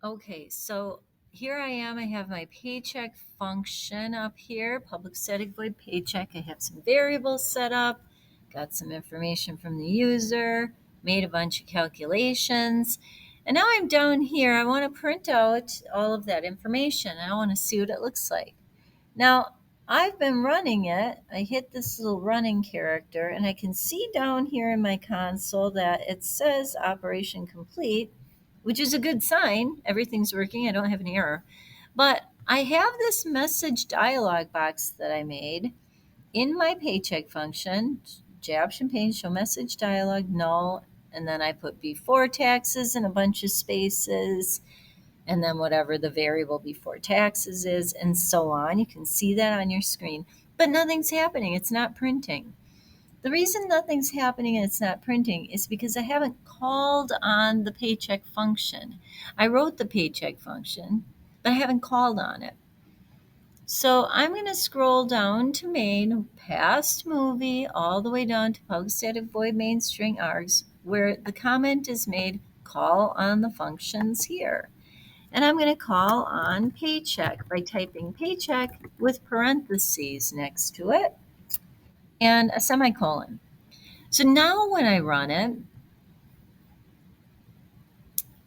Okay, so here I am. I have my paycheck function up here, public static void paycheck. I have some variables set up, got some information from the user, made a bunch of calculations. And now I'm down here. I want to print out all of that information. I want to see what it looks like. Now, I've been running it. I hit this little running character, and I can see down here in my console that it says operation complete, which is a good sign. Everything's working. I don't have an error. But I have this message dialog box that I made in my paycheck function, J option pane, show message dialog, null, and then I put before taxes and a bunch of spaces, and then whatever the variable before taxes is, and so on. You can see that on your screen, but nothing's happening. It's not printing. The reason nothing's happening and it's not printing is because I haven't called on the paycheck function. I wrote the paycheck function, but I haven't called on it. So I'm going to scroll down to main, past movie, all the way down to public static void main string args, where the comment is made, call on the functions here. And I'm going to call on paycheck by typing paycheck with parentheses next to it and a semicolon. So now when I run it,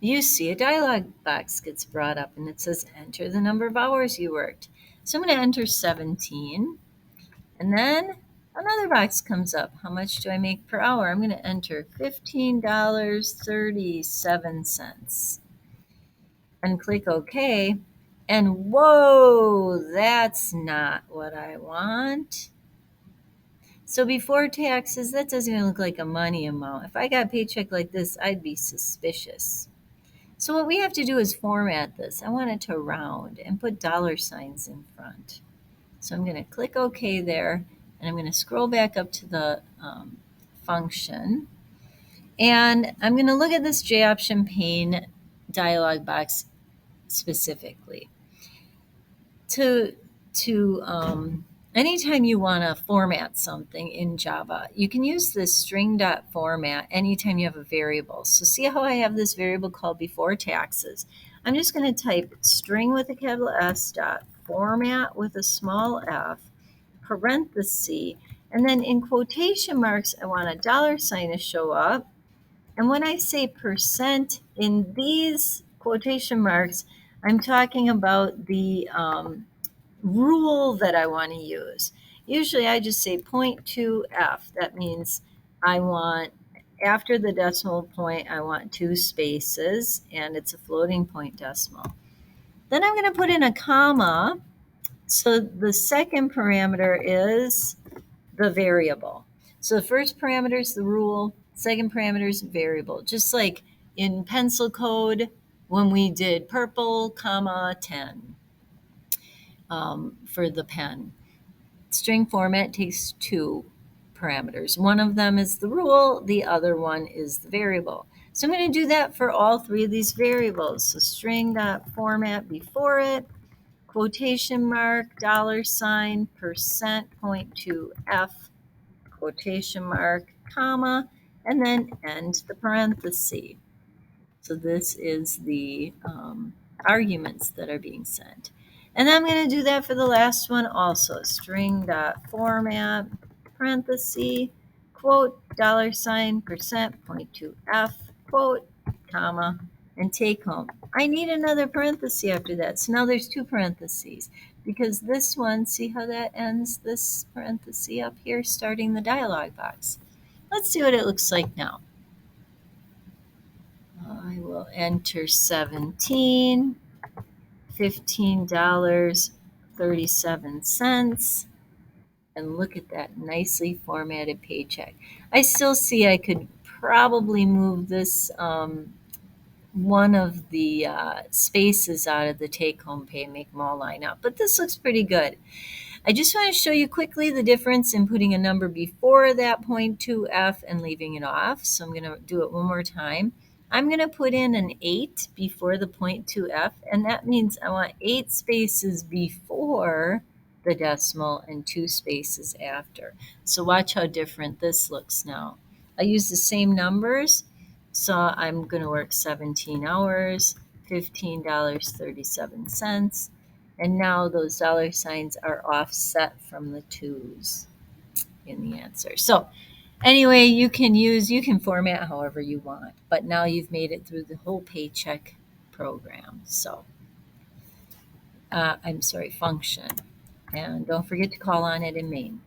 you see a dialog box gets brought up and it says enter the number of hours you worked. So I'm going to enter 17, and then another box comes up. How much do I make per hour? I'm going to enter $15.37 and click OK. And whoa, that's not what I want. So before taxes, that doesn't even look like a money amount. If I got a paycheck like this, I'd be suspicious. So what we have to do is format this. I want it to round and put dollar signs in front. So I'm going to click OK there, and I'm going to scroll back up to the function. And I'm going to look at this J option pane dialog box specifically. Anytime you want to format something in Java, you can use this string.format anytime you have a variable. So see how I have this variable called before taxes. I'm just going to type string with a capital S dot format with a small f, parenthesis, and then in quotation marks, I want a dollar sign to show up. And when I say percent in these quotation marks, I'm talking about the rule that I want to use. Usually I just say 0.2f. That means I want, after the decimal point, I want two spaces, and it's a floating point decimal. Then I'm going to put in a comma. So the second parameter is the variable. So the first parameter is the rule, second parameter is variable. Just like in pencil code when we did purple, comma, 10 for the pen. String format takes two parameters. One of them is the rule, the other one is the variable. So I'm going to do that for all three of these variables. So string.format before it, quotation mark, dollar sign, percent, 0.2f, quotation mark, comma, and then end the parenthesis. So this is the arguments that are being sent. And I'm going to do that for the last one also. String.format, parenthesis, quote, dollar sign, percent, 0.2f, quote, comma, and take home. I need another parenthesis after that. So now there's two parentheses because this one, see how that ends this parenthesis up here, starting the dialog box. Let's see what it looks like now. I will enter 17, $15.37, and look at that nicely formatted paycheck. I still see I could probably move this one of the spaces out of the take-home pay, make them all line up, but this looks pretty good. I just want to show you quickly the difference in putting a number before that 0.2f and leaving it off. So I'm going to do it one more time. I'm going to put in an 8 before the 0.2f, and that means I want 8 spaces before the decimal and 2 spaces after. So watch how different this looks now. I use the same numbers, so I'm going to work 17 hours, $15.37. And now those dollar signs are offset from the twos in the answer. So anyway, you can format however you want, but now you've made it through the whole paycheck program. So I'm sorry, function. And don't forget to call on it in Maine.